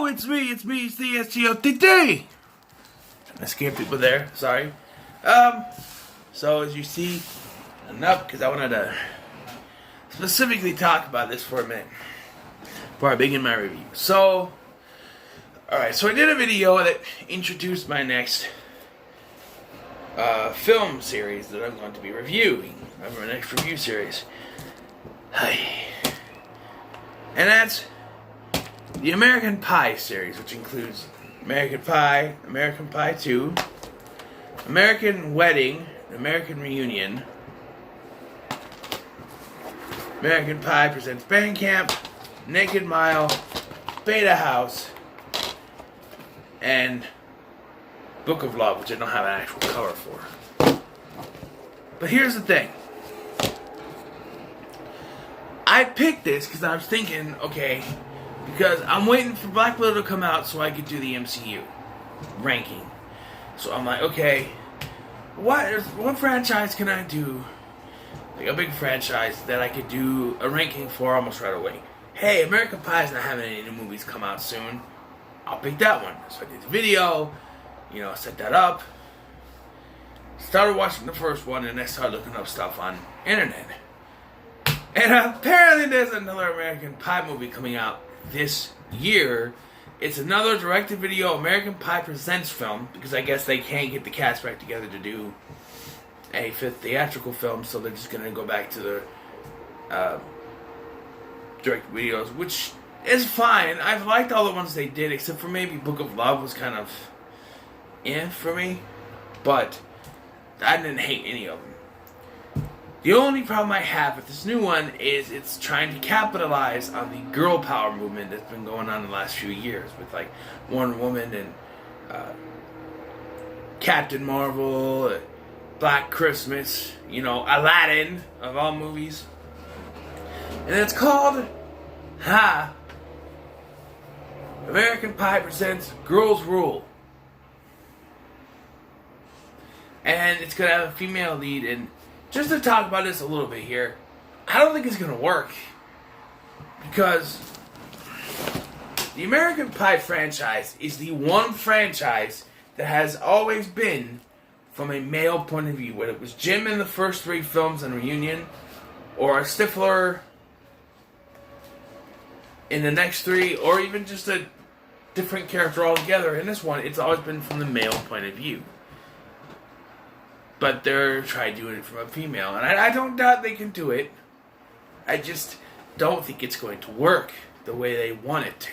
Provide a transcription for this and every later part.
it's me, it's the STOTD. I scared people there, sorry. So as you see, enough, because I wanted to specifically talk about this for a minute before I begin my review. So, alright, so I did a video that introduced my next film series that I'm going to be reviewing. My next review series. And that's the American Pie series, which includes American Pie, American Pie 2, American Wedding, American Reunion, American Pie Presents Band Camp, Naked Mile, Beta House, and Book of Love, which I don't have an actual cover for. But here's the thing. I picked this because I was thinking, okay, because I'm waiting for Black Widow to come out so I could do the MCU ranking. So I'm like, okay, what franchise can I do, like a big franchise that I could do a ranking for almost right away? Hey, American Pie's not having any new movies come out soon. I'll pick that one. So I did the video, set that up, started watching the first one, and I started looking up stuff on internet. And apparently there's another American Pie movie coming out this year. It's another direct-to-video American Pie Presents film, because I guess they can't get the cast back together to do a fifth theatrical film, so they're just going to go back to the direct videos, which is fine. I've liked all the ones they did, except for maybe Book of Love was kind of for me, but I didn't hate any of them. The only problem I have with this new one is it's trying to capitalize on the girl power movement that's been going on in the last few years with like Wonder Woman and Captain Marvel, Black Christmas, Aladdin of all movies. And it's called American Pie Presents Girls Rule. And it's going to have a female lead, and just to talk about this a little bit here, I don't think it's going to work. Because the American Pie franchise is the one franchise that has always been from a male point of view. Whether it was Jim in the first 3 films and Reunion, or Stifler in the next 3, or even just a different character altogether in this one, it's always been from the male point of view. But they're trying doing it from a female. And I don't doubt they can do it. I just don't think it's going to work the way they want it to.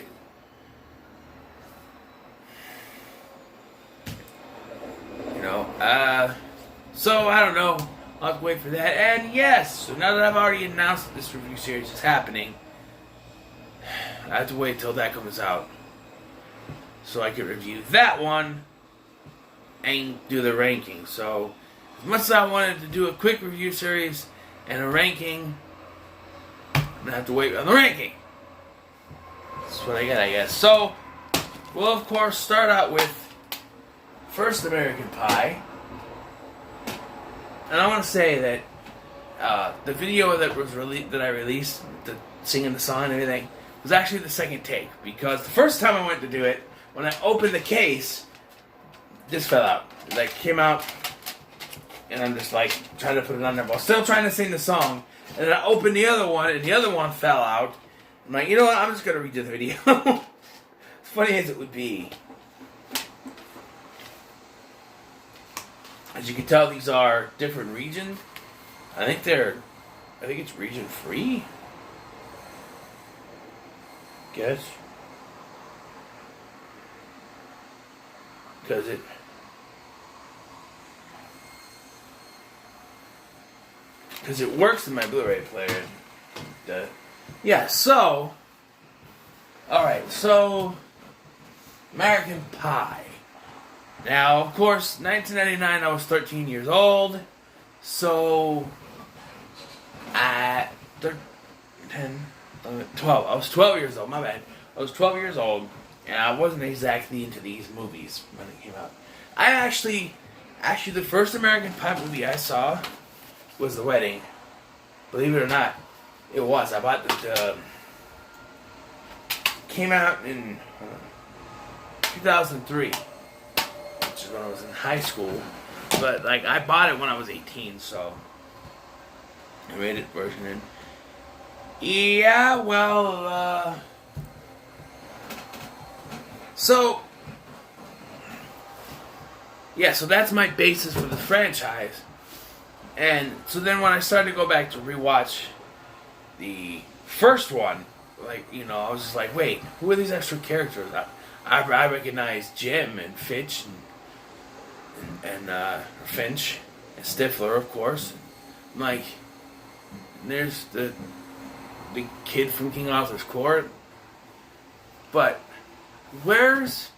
So I don't know. I'll have to wait for that. And yes, so now that I've already announced that this review series is happening, I have to wait till that comes out so I can review that one and do the ranking. So as much as I wanted to do a quick review series and a ranking, I'm going to have to wait on the ranking. That's what I got, I guess. So, we'll of course start out with first American Pie. And I want to say that the video that was that I released, the singing the song and everything, was actually the second take. Because the first time I went to do it, when I opened the case, this fell out. It came out, and I'm just trying to put it on there, but still trying to sing the song. And then I opened the other one, and the other one fell out. I'm like, you know what? I'm just gonna redo the video. As funny as it would be, as you can tell, these are different regions. I think it's region free. Guess. Because it works in my Blu-ray player. Yeah, so, alright, so, American Pie. Now, of course, 1999, I was 13 years old, so, 12, I was 12 years old, my bad. I was 12 years old, and I wasn't exactly into these movies when they came out. I actually, the first American Pie movie I saw was The Wedding. Believe it or not, it was. I bought the came out in 2003, which is when I was in high school. But like I bought it when I was 18, so I rated version in. Yeah, well, so that's my basis for the franchise. And so then when I started to go back to rewatch the first one, like, you know, I was just like, wait, who are these extra characters? I recognize Jim and Fitch and Finch and Stifler, of course. I'm like, there's the kid from King Arthur's Court. But where's...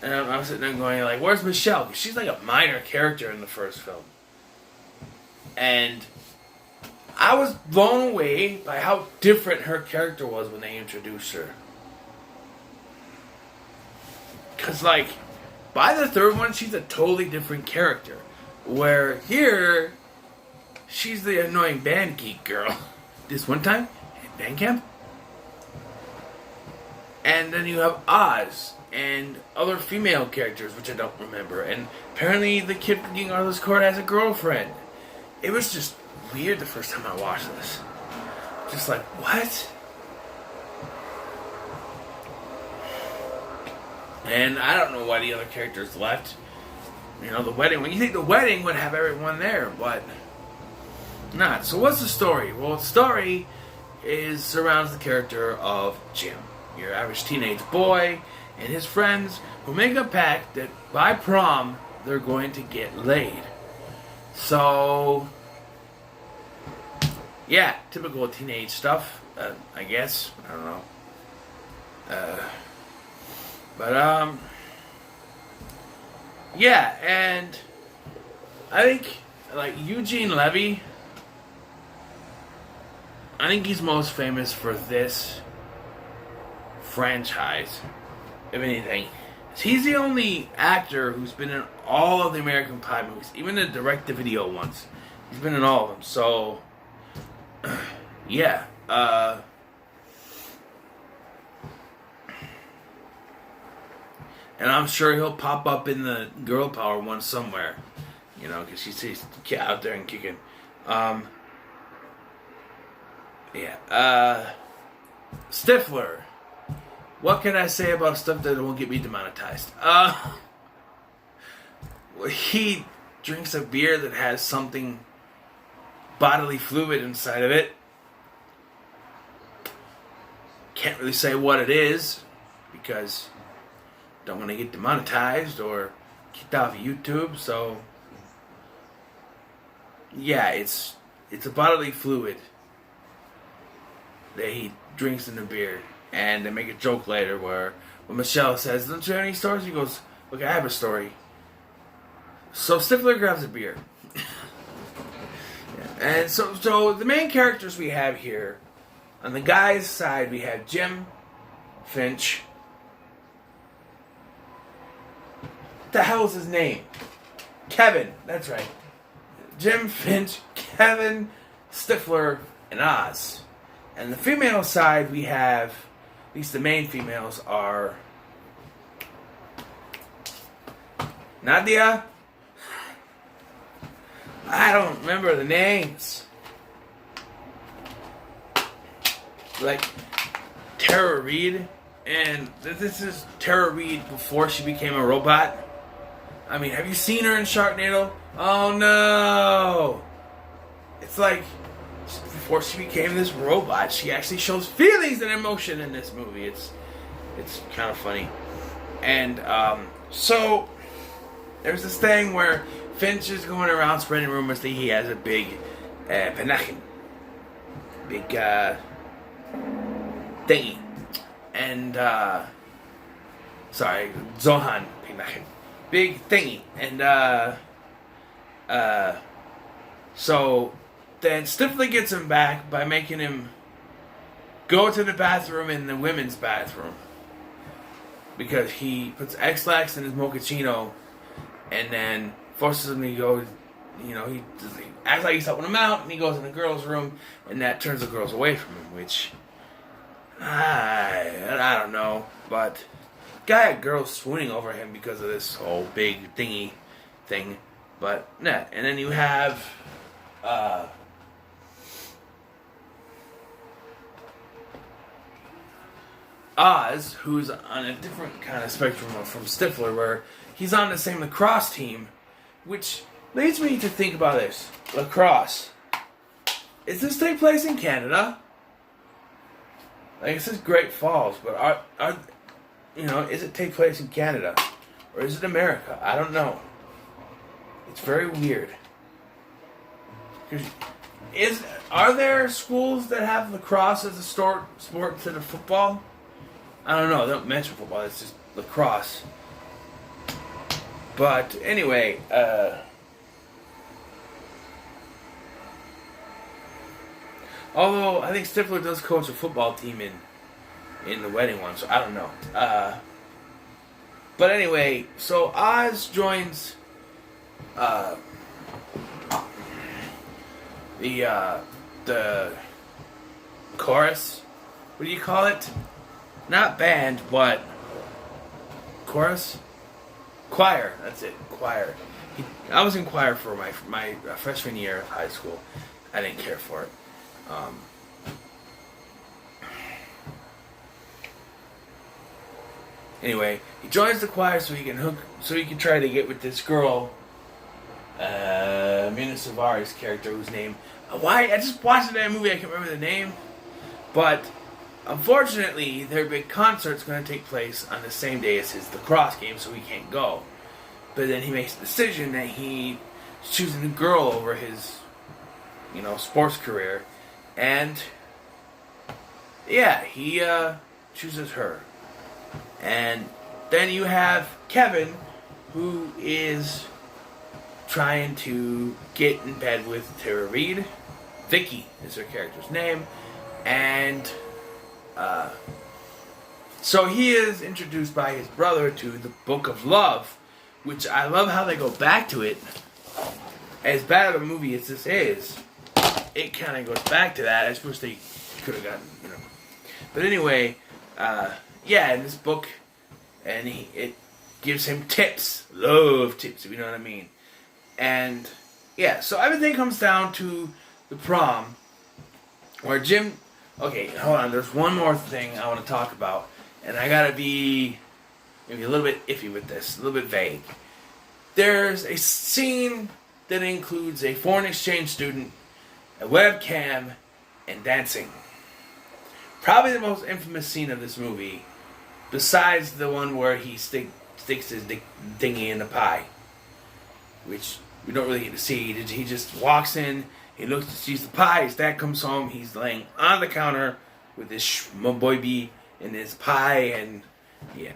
And I'm sitting there going, like, where's Michelle? 'Cause she's like a minor character in the first film. And I was blown away by how different her character was when they introduced her. Because, like, by the third one, she's a totally different character. Where here, she's the annoying band geek girl. This one time, at band camp. And then you have Oz and other female characters, which I don't remember. And apparently the kid from King Arthur's Court has a girlfriend. It was just weird the first time I watched this. Just like, what? And I don't know why the other characters left. You know, the wedding. When you think the wedding would have everyone there, but not. So what's the story? Well, the story surrounds the character of Jim, your average teenage boy, and his friends who make a pact that by prom they're going to get laid. So, yeah, typical teenage stuff, I guess. I don't know. Yeah, and I think, like, Eugene Levy, I think he's most famous for this franchise, if anything. He's the only actor who's been in all of the American Pie movies, even the direct-to-video ones. He's been in all of them, so, yeah, and I'm sure he'll pop up in the Girl Power one somewhere, you know, because he's out there and kicking. Stifler. What can I say about stuff that won't get me demonetized? He drinks a beer that has something bodily fluid inside of it. Can't really say what it is because don't want to get demonetized or kicked off of YouTube. So yeah, it's a bodily fluid that he drinks in the beer. And they make a joke later where when Michelle says, don't you have any stories? He goes, okay, I have a story. So Stifler grabs a beer. And so the main characters we have here, on the guy's side, we have Jim, Finch. What the hell is his name? Kevin, that's right. Jim, Finch, Kevin, Stifler, and Oz. And the female side, we have, at least the main females are Nadia. I don't remember the names. Like Tara Reid, and this is Tara Reid before she became a robot. I mean, have you seen her in Sharknado? Oh no! It's like before she became this robot, she actually shows feelings and emotion in this movie. It's kind of funny. And so there's this thing where Finch is going around spreading rumors that he has a big panachin, big thingy, and sorry, Zohan panachin, big thingy, and so then Stifler gets him back by making him go to the bathroom in the women's bathroom because he puts X-Lax in his mochaccino and then forces him to go, you know, he acts like he's helping him out, and he goes in the girls' room, and that turns the girls away from him, which, I don't know, but got girls swooning over him because of this whole big thingy thing. But, nah. And then you have, Oz, who's on a different kind of spectrum from Stifler, where he's on the same lacrosse team, which leads me to think about this. Lacrosse. Does this take place in Canada? Like, it says Great Falls, but is it take place in Canada? Or is it America? I don't know. It's very weird. Are there schools that have lacrosse as a sport instead of football? I don't know. They don't mention football. It's just lacrosse. But anyway, although I think Stifler does coach a football team in the wedding one, so I don't know. But anyway, so Oz joins the chorus. What do you call it? Not band, but chorus? Choir. That's it. Choir. I was in choir for my freshman year of high school. I didn't care for it. Anyway, he joins the choir so he can try to get with this girl, Mina Savari's character, whose name, I just watched that movie, I can't remember the name, but unfortunately their big concert's going to take place on the same day as his lacrosse game, so he can't go. But then he makes a decision that he's choosing a girl over his, sports career, and yeah, he chooses her. And then you have Kevin, who is trying to get in bed with Tara Reid. Vicky is her character's name. And so he is introduced by his brother to the Book of Love, which I love how they go back to it. As bad of a movie as this is, it kind of goes back to that. I suppose they could have gotten, But anyway, in this book, and it gives him tips. Love tips, if you know what I mean. And, yeah, so everything comes down to the prom, where Jim... Okay, hold on, there's one more thing I want to talk about, and I gotta be maybe a little bit iffy with this, a little bit vague. There's a scene that includes a foreign exchange student, a webcam, and dancing. Probably the most infamous scene of this movie, besides the one where he sticks his thingy in the pie, which we don't really get to see. He just walks in, he looks to see the pie, his dad comes home, he's laying on the counter with his shmaboibi and his pie, and yeah,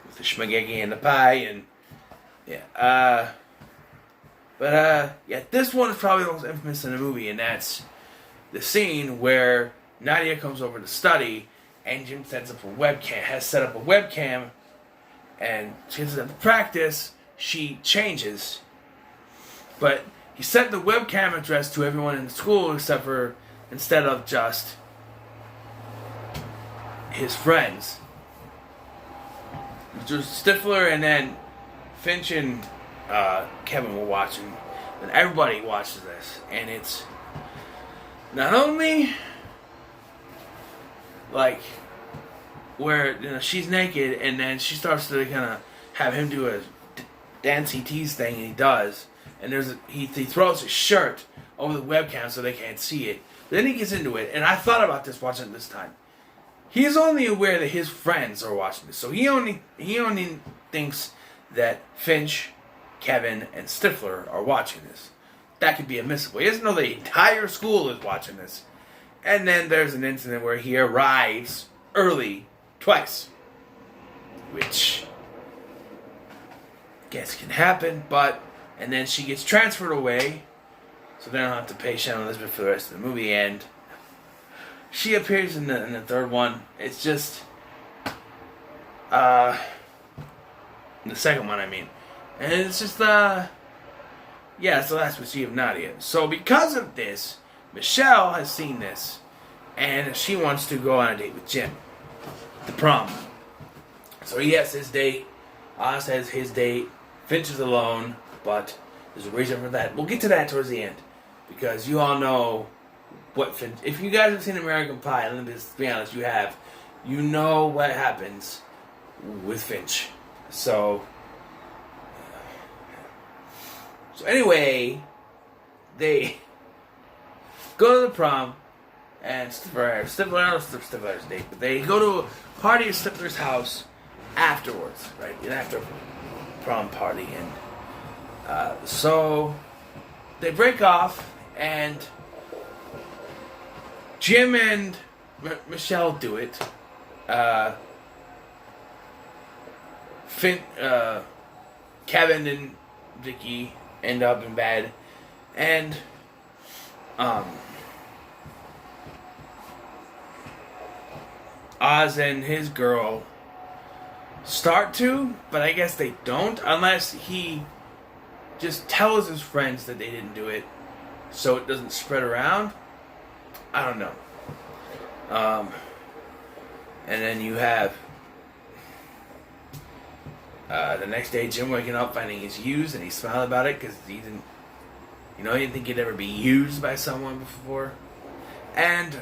with the shmagegi and the pie, and yeah. This one is probably the most infamous in the movie, and that's the scene where Nadia comes over to study, and Jim has set up a webcam, and she gets up to practice, she changes, but he set the webcam address to everyone in the school instead of just his friends. Just Stifler, and then Finch and Kevin were watching, and everybody watches this, and it's not only like where she's naked, and then she starts to kind of have him do a dancey tease thing, and he does, and he throws his shirt over the webcam so they can't see it. But then he gets into it, and I thought about this watching it this time. He's only aware that his friends are watching this, so he only thinks that Finch, Kevin, and Stifler are watching this. That could be admissible. He doesn't know the entire school is watching this. And then there's an incident where he arrives early twice, which I guess can happen, and then she gets transferred away, so they don't have to pay Shannon Elizabeth for the rest of the movie, and she appears in the third one. It's just the second one, I mean. And it's just it's the last we see of Nadia. So because of this, Michelle has seen this, and she wants to go on a date with Jim. The prom. So he has his date. Oz has his date. Finch is alone, but there's a reason for that. We'll get to that towards the end, because you all know what Finch. If you guys have seen American Pie, let me just be honest, you have. You know what happens with Finch. So anyway, they go to the prom, and Stifler's date, but they go to a party at Stifler's house afterwards, right? After prom party, and so they break off, and Jim and Michelle do it. Kevin and Vicky end up in bed, and Oz and his girl start to, but I guess they don't, unless he just tells his friends that they didn't do it, so it doesn't spread around. I don't know. And then you have the next day, Jim waking up finding he's used, and he's smiling about it because he didn't think he'd ever be used by someone before. And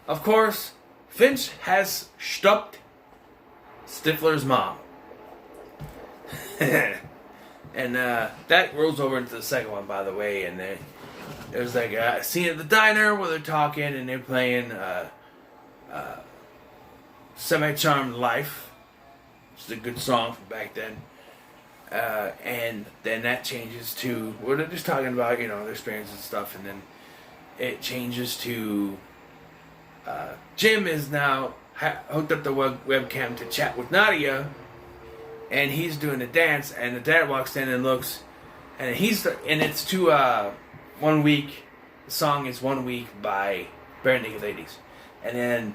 of course, Finch has stopped Stifler's mom. And that rolls over into the second one, by the way. And there's like a scene at the diner where they're talking and they're playing Semi-Charmed Life, which is a good song from back then. And then that changes to, well, they're just talking about, their experiences and stuff. And then it changes to Jim is now hooked up the webcam to chat with Nadia, and he's doing a dance, and the dad walks in and looks, and it's to 1 Week. The song is 1 Week by Barenaked Ladies, and then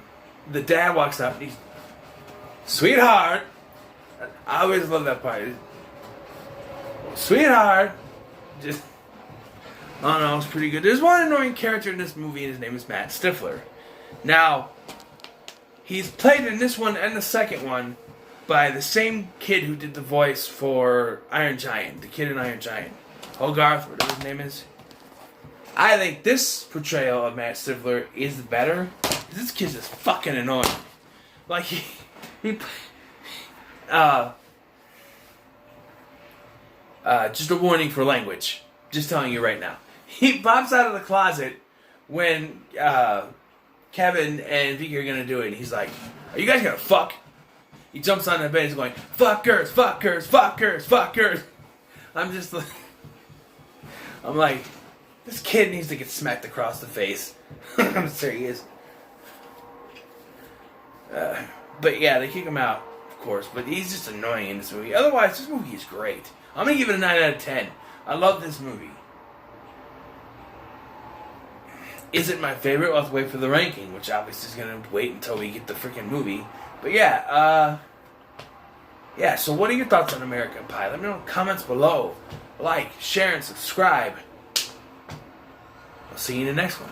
the dad walks up and he's, sweetheart. I always love that part. Sweetheart. Just, I don't know, it's pretty good. There's one annoying character in this movie, and his name is Matt Stifler. Now, he's played in this one and the second one by the same kid who did the voice for Iron Giant, the kid in Iron Giant, Hogarth, whatever his name is. I think this portrayal of Matt Stifler is better. This kid's just fucking annoying. Like, just a warning for language. Just telling you right now. He pops out of the closet when Kevin and Vicky are gonna do it, and he's like, "Are you guys gonna fuck?" He jumps on the bed and he's going, "Fuckers, fuckers, fuckers, fuckers." I'm like, this kid needs to get smacked across the face. I'm serious. But yeah, they kick him out, of course, but he's just annoying in this movie. Otherwise, this movie is great. I'm gonna give it a 9 out of 10. I love this movie. Is it my favorite? We'll have to wait for the ranking, which obviously is going to wait until we get the freaking movie. But yeah, so what are your thoughts on American Pie? Let me know in the comments below. Like, share, and subscribe. I'll see you in the next one.